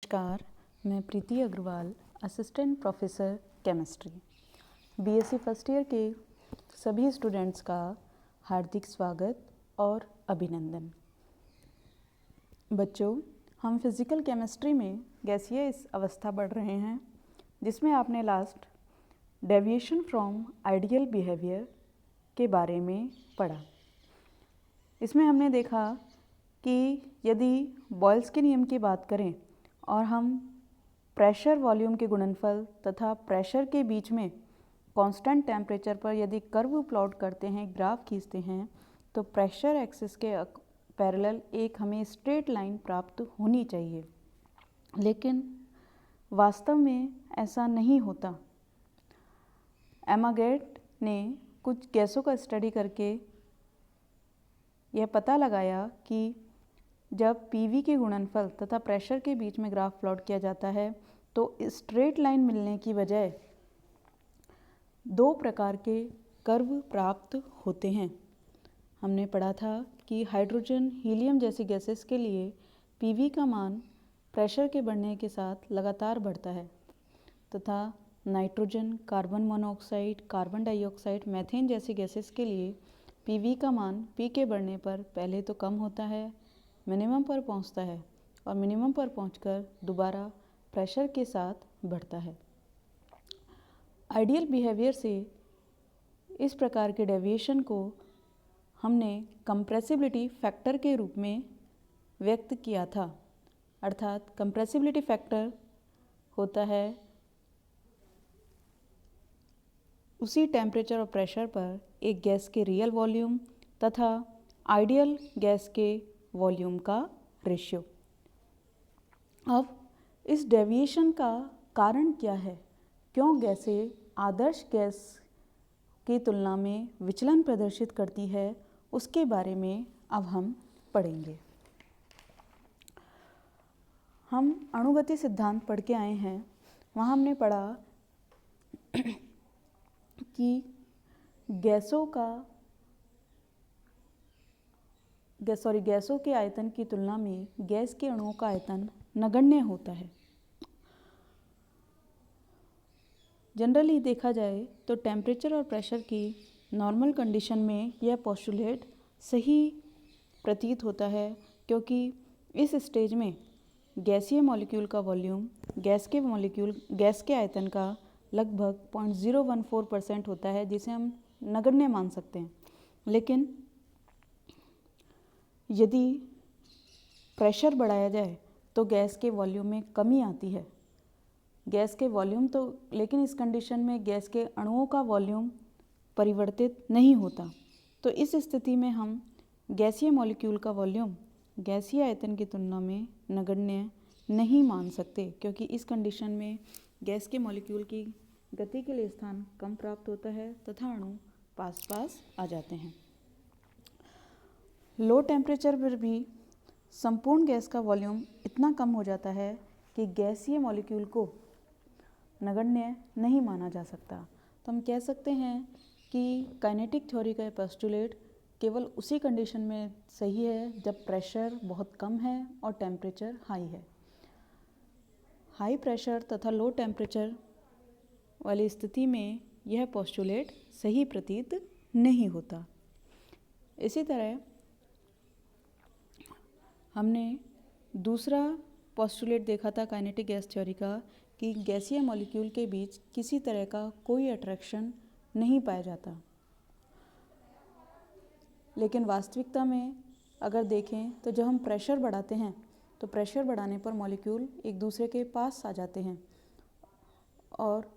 नमस्कार, मैं Preeti Agarwal, assistant professor chemistry, BSc first year के सभी स्टूडेंट्स का हार्दिक स्वागत और अभिनंदन। बच्चों, हम फिज़िकल केमिस्ट्री में गैसीय अवस्था पढ़ रहे हैं, जिसमें आपने last deviation from ideal behaviour के बारे में पढ़ा। इसमें हमने देखा कि यदि बॉयल्स के नियम की बात करें और हम प्रेशर वॉल्यूम के गुणनफल तथा प्रेशर के बीच में कांस्टेंट टेम्परेचर पर यदि कर्व प्लॉट करते हैं, ग्राफ खींचते हैं, तो प्रेशर एक्सिस के पैरेलल एक हमें स्ट्रेट लाइन प्राप्त होनी चाहिए, लेकिन वास्तव में ऐसा नहीं होता। एमागेट ने कुछ गैसों का स्टडी करके यह पता लगाया कि जब पीवी के गुणनफल तथा प्रेशर के बीच में ग्राफ प्लॉट किया जाता है तो स्ट्रेट लाइन मिलने की बजाय दो प्रकार के कर्व प्राप्त होते हैं। हमने पढ़ा था कि हाइड्रोजन, हीलियम जैसी गैसेस के लिए पीवी का मान प्रेशर के बढ़ने के साथ लगातार बढ़ता है तथा nitrogen, carbon monoxide, carbon dioxide, methane जैसी गैसेस के लिए पीवी का मान पी के बढ़ने पर पहले तो कम होता है, मिनिमम पर पहुंचता है और मिनिमम पर पहुंचकर दोबारा प्रेशर के साथ बढ़ता है। आइडियल बिहेवियर से इस प्रकार के डेविएशन को हमने कंप्रेसिबिलिटी फैक्टर के रूप में व्यक्त किया था। अर्थात कंप्रेसिबिलिटी फैक्टर होता है उसी टेम्परेचर और प्रेशर पर एक गैस के रियल वॉल्यूम तथा आइडियल गैस के वॉल्यूम का रेशियो। अब इस डेविएशन का कारण क्या है? क्यों गैसें आदर्श गैस की तुलना में विचलन प्रदर्शित करती है, उसके बारे में अब हम पढ़ेंगे। हम अणुगति सिद्धांत पढ़ के आए हैं। वहाँ हमने पढ़ा कि गैसों के आयतन की तुलना में गैस के अणुओं का आयतन नगण्य होता है। जनरली देखा जाए तो टेम्परेचर और प्रेशर की नॉर्मल कंडीशन में यह पोस्टुलेट सही प्रतीत होता है, क्योंकि इस स्टेज में गैसीय मॉलिक्यूल का वॉल्यूम गैस के आयतन का लगभग 0.014% होता है, जिसे हम नगण्य मान सकते हैं। लेकिन यदि प्रेशर बढ़ाया जाए तो गैस के वॉल्यूम में कमी आती है। लेकिन इस कंडीशन में गैस के अणुओं का वॉल्यूम परिवर्तित नहीं होता। तो इस स्थिति में हम गैसीय मॉलिक्यूल का वॉल्यूम गैसीय आयतन की तुलना में नगण्य नहीं मान सकते, क्योंकि इस कंडीशन में गैस के मॉलिक्यूल की गति के लिए स्थान कम प्राप्त होता है तथा अणु पास पास आ जाते हैं। लो टेम्परेचर पर भी संपूर्ण गैस का वॉल्यूम इतना कम हो जाता है कि गैसीय मॉलिक्यूल को नगण्य नहीं माना जा सकता। तो हम कह सकते हैं कि काइनेटिक थ्योरी का पोस्टुलेट केवल उसी कंडीशन में सही है जब प्रेशर बहुत कम है और टेम्परेचर हाई है। हाई प्रेशर तथा लो टेम्परेचर वाली स्थिति में यह पोस्टुलेट सही प्रतीत नहीं होता। इसी तरह हमने दूसरा पोस्टुलेट देखा था काइनेटिक गैस थ्योरी का, कि गैसीय मॉलिक्यूल के बीच किसी तरह का कोई अट्रैक्शन नहीं पाया जाता। लेकिन वास्तविकता में अगर देखें तो जब हम प्रेशर बढ़ाते हैं तो प्रेशर बढ़ाने पर मॉलिक्यूल एक दूसरे के पास आ जाते हैं, और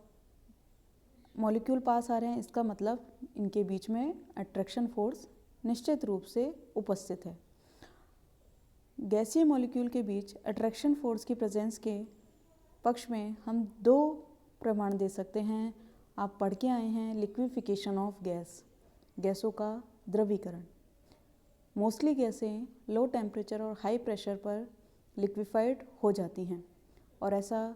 मॉलिक्यूल पास आ रहे हैं, इसका मतलब इनके बीच में अट्रैक्शन फोर्स निश्चित रूप से उपस्थित है। गैसीय मॉलिक्यूल के बीच अट्रैक्शन फोर्स की प्रेजेंस के पक्ष में हम दो प्रमाण दे सकते हैं। आप पढ़ के आए हैं लिक्विफिकेशन ऑफ गैसों का द्रवीकरण। मोस्टली गैसें लो टेम्परेचर और हाई प्रेशर पर लिक्विफाइड हो जाती हैं, और ऐसा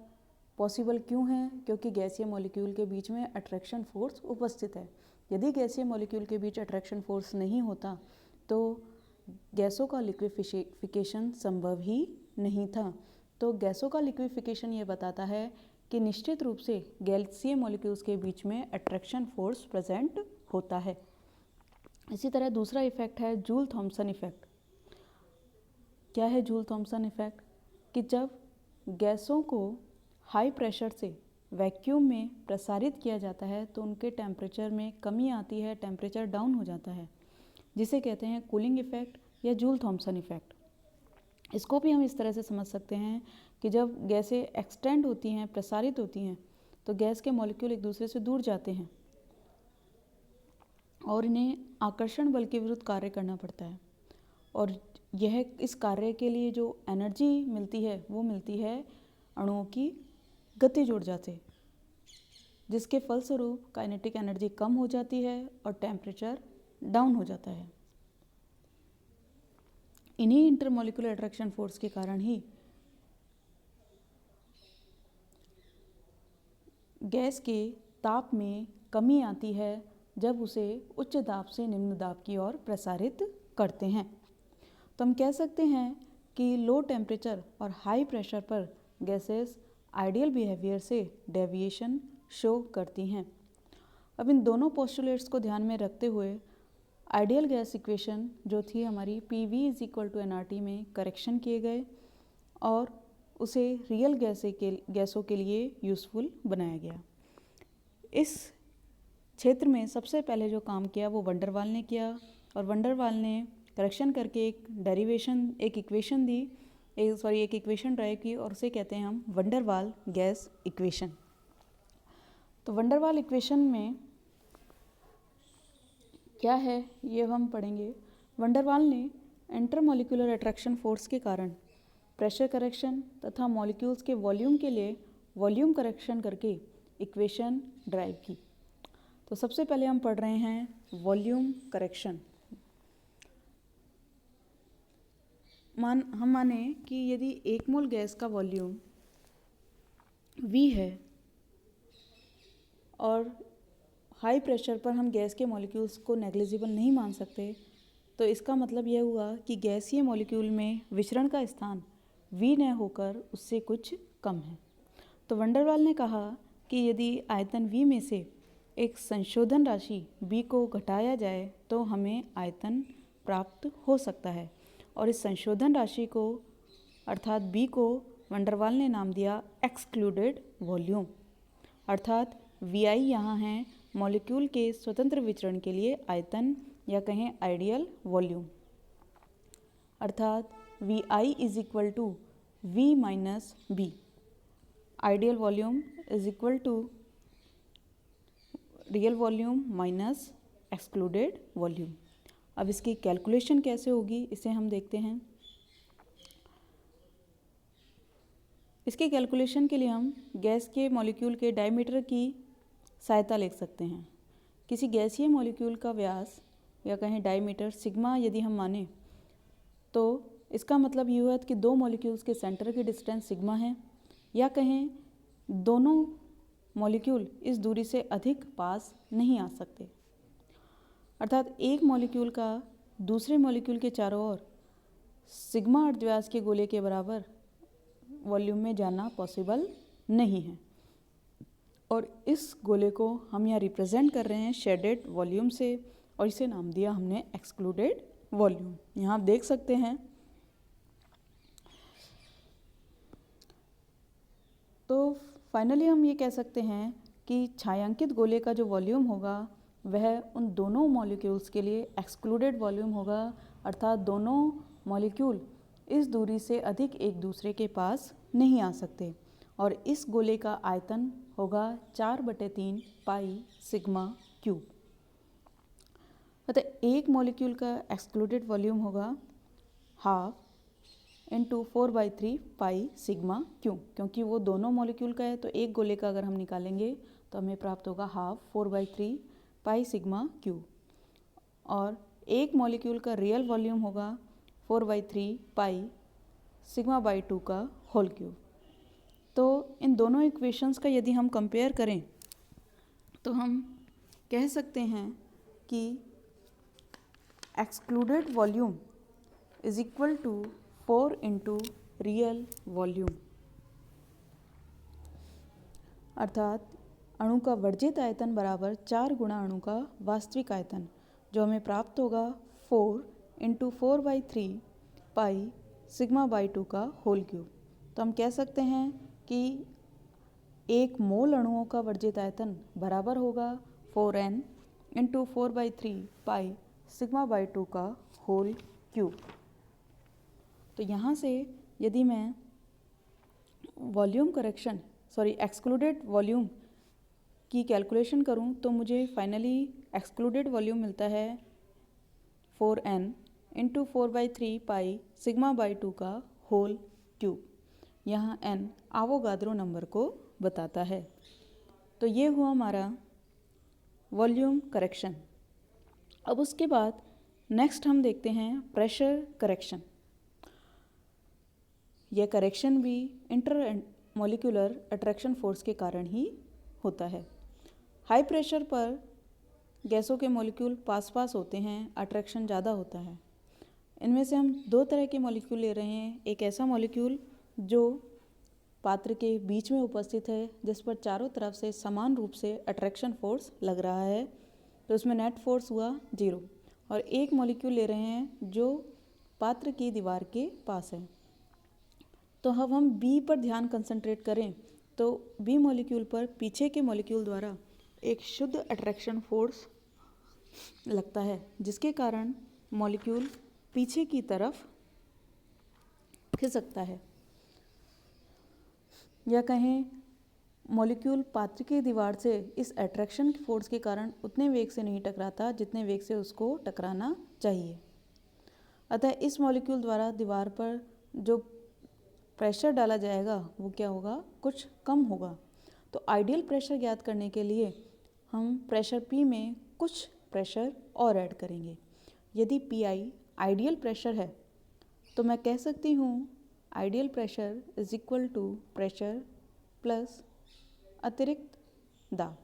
पॉसिबल क्यों है? क्योंकि गैसीय मॉलिक्यूल के बीच में अट्रैक्शन फोर्स उपस्थित है। यदि गैसीय मॉलिक्यूल के बीच अट्रैक्शन फोर्स नहीं होता तो गैसों का लिक्विफिकेशन संभव ही नहीं था। तो गैसों का लिक्विफिकेशन ये बताता है कि निश्चित रूप से गैसीय मॉलिक्यूल्स के बीच में अट्रैक्शन फोर्स प्रेजेंट होता है। इसी तरह दूसरा इफेक्ट है जूल थॉम्सन इफेक्ट। क्या है जूल थॉम्सन इफेक्ट? कि जब गैसों को हाई प्रेशर से वैक्यूम में प्रसारित किया जाता है तो उनके टेम्परेचर में कमी आती है, टेम्परेचर डाउन हो जाता है, जिसे कहते हैं कूलिंग इफेक्ट या जूल थॉम्सन इफेक्ट। इसको भी हम इस तरह से समझ सकते हैं कि जब गैसें एक्सटेंड होती हैं, प्रसारित होती हैं, तो गैस के मॉलिक्यूल एक दूसरे से दूर जाते हैं और इन्हें आकर्षण बल के विरुद्ध कार्य करना पड़ता है। और यह इस कार्य के लिए जो एनर्जी मिलती है वो मिलती है अणुओं की गतिज ऊर्जा से, जिसके फलस्वरूप काइनेटिक एनर्जी कम हो जाती है और टेम्परेचर डाउन हो जाता है। इन्हीं इंटरमॉलिक्यूलर अट्रैक्शन फोर्स के कारण ही गैस के ताप में कमी आती है जब उसे उच्च दाब से निम्न दाब की ओर प्रसारित करते हैं। तो हम कह सकते हैं कि लो टेम्परेचर और हाई प्रेशर पर गैसेस आइडियल बिहेवियर से डेविएशन शो करती हैं। अब इन दोनों पोस्टुलेट्स को ध्यान में रखते हुए आइडियल गैस इक्वेशन जो थी हमारी PV = nRT में करेक्शन किए गए और उसे रियल गैसों के लिए यूज़फुल बनाया गया। इस क्षेत्र में सबसे पहले जो काम किया वो वंडर वाल ने किया और वंडर वाल ने करेक्शन करके एक इक्वेशन ड्राइव की और उसे कहते हैं हम वंडर वाल गैस इक्वेशन। तो वंडर वाल इक्वेशन में क्या है ये हम पढ़ेंगे। वंडर वाल ने इंटरमॉलिक्यूलर अट्रैक्शन फोर्स के कारण प्रेशर करेक्शन तथा मॉलिक्यूल्स के वॉल्यूम के लिए वॉल्यूम करेक्शन करके इक्वेशन ड्राइव की। तो सबसे पहले हम पढ़ रहे हैं वॉल्यूम करेक्शन। हम माने कि यदि 1 मोल गैस का वॉल्यूम V है और हाई प्रेशर पर हम गैस के मॉलिक्यूल्स को नेग्लिजिबल नहीं मान सकते, तो इसका मतलब यह हुआ कि गैसीय मॉलिक्यूल में विचरण का स्थान V न होकर उससे कुछ कम है। तो वंडर वाल ने कहा कि यदि आयतन V में से एक संशोधन राशि B को घटाया जाए तो हमें आयतन प्राप्त हो सकता है और इस संशोधन राशि को अर्थात B को वंडर वाल ने नाम दिया एक्सक्लूडेड वॉल्यूम, अर्थात VI यहाँ है मॉलिक्यूल के स्वतंत्र विचरण के लिए आयतन या कहें आइडियल वॉल्यूम, अर्थात VI = V - B। Ideal volume = real volume minus excluded volume. अब इसकी कैलकुलेशन कैसे होगी इसे हम देखते हैं। इसके कैलकुलेशन के लिए हम गैस के मॉलिक्यूल के डायमीटर की सहायता ले सकते हैं। किसी गैसीय मॉलिक्यूल का व्यास या कहें डायमीटर सिग्मा यदि हम माने तो इसका मतलब ये हुआ कि 2 मॉलिक्यूल्स के सेंटर की डिस्टेंस सिग्मा है, या कहें दोनों मॉलिक्यूल इस दूरी से अधिक पास नहीं आ सकते, अर्थात एक मॉलिक्यूल का दूसरे मॉलिक्यूल के चारों ओर सिग्मा अर्धव्यास के गोले के बराबर वॉल्यूम में जाना पॉसिबल नहीं है। और इस गोले को हम यहाँ रिप्रेजेंट कर रहे हैं शेडेड वॉल्यूम से और इसे नाम दिया हमने एक्सक्लूडेड वॉल्यूम। यहाँ आप देख सकते हैं। तो फाइनली हम ये कह सकते हैं कि छायांकित गोले का जो वॉल्यूम होगा वह उन दोनों मॉलिक्यूल्स के लिए एक्सक्लूडेड वॉल्यूम होगा, अर्थात दोनों मॉलिक्यूल इस दूरी से अधिक एक दूसरे के पास नहीं आ सकते और इस गोले का आयतन होगा 4/3 पाई सिग्मा क्यूब। अतः एक मॉलिक्यूल का एक्सक्लूडेड वॉल्यूम होगा 1/2 × 4/3 पाई सिग्मा क्यूब, क्योंकि वो दोनों मॉलिक्यूल का है तो एक गोले का अगर हम निकालेंगे तो हमें प्राप्त होगा 1/2 4/3 पाई सिग्मा क्यूब। और एक मॉलिक्यूल का रियल वॉल्यूम होगा 4/3 पाई सिग्मा/2 का होल क्यूब। तो इन दोनों इक्वेशंस का यदि हम कंपेयर करें तो हम कह सकते हैं कि एक्सक्लूडेड वॉल्यूम = 4 × रियल वॉल्यूम। अर्थात अणु का वर्जित आयतन बराबर 4 गुणा अणु का वास्तविक आयतन, जो हमें प्राप्त होगा 4 × 4/3 पाई सिग्मा बाई 2 का होल क्यूब। तो हम कह सकते हैं कि एक मोल अणुओं का वर्जित आयतन बराबर होगा 4n × 4/3 पाई सिग्मा बाई 2 का होल क्यूब। तो यहाँ से यदि मैं एक्सक्लूडेड वॉल्यूम की कैलकुलेशन करूँ तो मुझे फाइनली एक्सक्लूडेड वॉल्यूम मिलता है 4n × 4/3 पाई सिग्मा बाई 2 का होल क्यूब। यहाँ n आवोगाद्रो नंबर को बताता है। तो ये हुआ हमारा वॉल्यूम करेक्शन। अब उसके बाद नेक्स्ट हम देखते हैं प्रेशर करेक्शन। यह करेक्शन भी इंटर मॉलिक्यूलर अट्रैक्शन फोर्स के कारण ही होता है। हाई प्रेशर पर गैसों के मॉलिक्यूल पास पास होते हैं, अट्रैक्शन ज़्यादा होता है। इनमें से हम दो तरह के मॉलिक्यूल ले रहे हैं। एक ऐसा मॉलिक्यूल जो पात्र के बीच में उपस्थित है, जिस पर चारों तरफ से समान रूप से अट्रैक्शन फोर्स लग रहा है, तो उसमें नेट फोर्स हुआ 0। और एक मॉलिक्यूल ले रहे हैं जो पात्र की दीवार के पास है। तो अब हम बी पर ध्यान कंसंट्रेट करें तो बी मॉलिक्यूल पर पीछे के मॉलिक्यूल द्वारा एक शुद्ध अट्रैक्शन फोर्स लगता है, जिसके कारण मॉलिक्यूल पीछे की तरफ खिसकता है, या कहें मॉलिक्यूल पात्र की दीवार से इस अट्रैक्शन फोर्स के कारण उतने वेग से नहीं टकराता जितने वेग से उसको टकराना चाहिए। अतः इस मॉलिक्यूल द्वारा दीवार पर जो प्रेशर डाला जाएगा वो क्या होगा, कुछ कम होगा। तो आइडियल प्रेशर ज्ञात करने के लिए हम प्रेशर P में कुछ प्रेशर और ऐड करेंगे। यदि PI आइडियल प्रेशर है तो मैं कह सकती हूँ ideal pressure is equal to pressure plus अतिरिक्त दाब।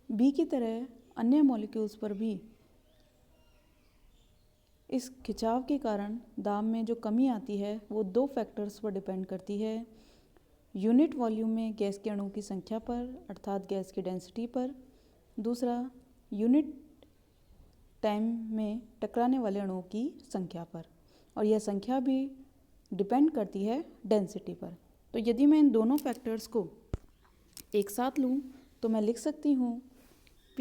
B की तरह अन्य मॉलिक्यूल्स पर भी इस खिंचाव के कारण दाब में जो कमी आती है वो दो फैक्टर्स पर डिपेंड करती है। यूनिट वॉल्यूम में गैस के अणुओं की संख्या पर, अर्थात गैस की डेंसिटी पर। दूसरा यूनिट टाइम में टकराने वाले अणुओं की संख्या पर, और यह संख्या भी डिपेंड करती है डेंसिटी पर। तो यदि मैं इन दोनों फैक्टर्स को एक साथ लूँ तो मैं लिख सकती हूँ P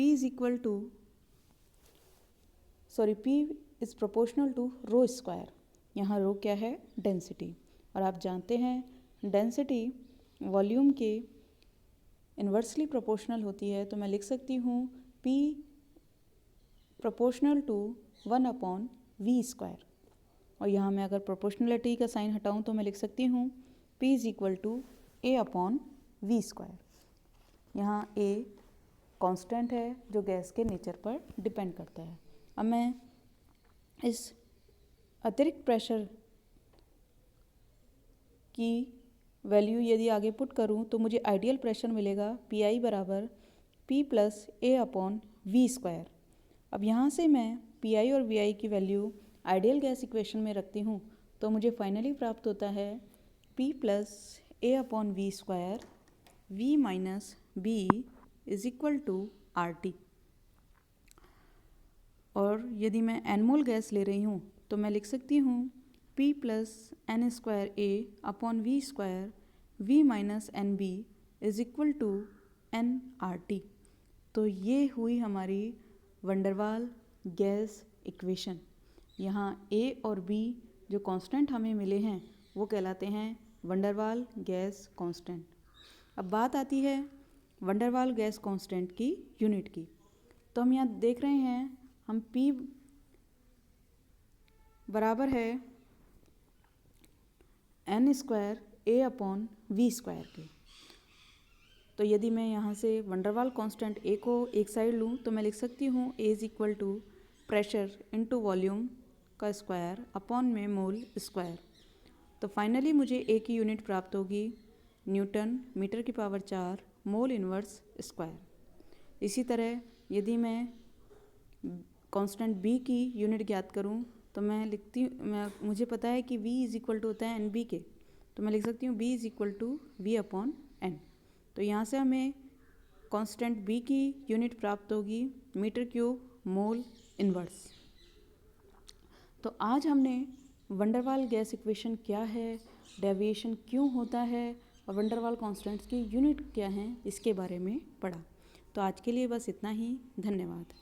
is proportional to rho square. यहाँ रो क्या है, डेंसिटी, और आप जानते हैं डेंसिटी वॉल्यूम के इन्वर्सली प्रोपोर्शनल होती है। तो मैं लिख सकती हूँ P प्रोपोर्शनल टू 1/v²। और यहाँ मैं अगर प्रोपोर्शनलिटी का साइन हटाऊँ तो मैं लिख सकती हूँ P is equal to a/v²। यहाँ a कांस्टेंट है जो गैस के नेचर पर डिपेंड करता है। अब मैं इस अतिरिक्त प्रेशर की वैल्यू यदि आगे पुट करूँ तो मुझे आइडियल प्रेशर मिलेगा PI बराबर P प्लस a/v²। अब यहाँ से मैं PI और VI की वैल्यू आइडियल गैस इक्वेशन में रखती हूँ तो मुझे फाइनली प्राप्त होता है P plus a/v², V minus B is equal to RT। और यदि मैं एनमोल गैस ले रही हूँ तो मैं लिख सकती हूँ P plus n²a/v², V minus NB is equal to nRT। तो ये हुई हमारी वंडरवाल गैस इक्वेशन। यहाँ A और B जो कांस्टेंट हमें मिले हैं वो कहलाते हैं वंडरवाल गैस कांस्टेंट। अब बात आती है वंडरवाल गैस कांस्टेंट की यूनिट की। तो हम यहाँ देख रहे हैं हम P बराबर है n²a/v² के। तो यदि मैं यहाँ से वंडरवाल कांस्टेंट A को एक साइड लूँ तो मैं लिख सकती हूँ A is equal to pressure into volume का स्क्वायर अपॉन में मोल स्क्वायर। तो फाइनली मुझे A की यूनिट प्राप्त होगी न्यूटन मीटर की पावर 4 मोल इनवर्स स्क्वायर। इसी तरह यदि मैं कांस्टेंट B की यूनिट ज्ञात करूँ तो मुझे पता है कि V इज इक्वल टू होता है NB के। तो मैं लिख सकती हूँ B is equal to V/2। n। तो यहाँ से हमें कांस्टेंट b की यूनिट प्राप्त होगी मीटर क्यूब मोल इनवर्स। तो आज हमने वंडर वाल गैस इक्वेशन क्या है, डेविएशन क्यों होता है और वंडर वाल कॉन्स्टेंट्स की यूनिट क्या हैं, इसके बारे में पढ़ा। तो आज के लिए बस इतना ही। धन्यवाद।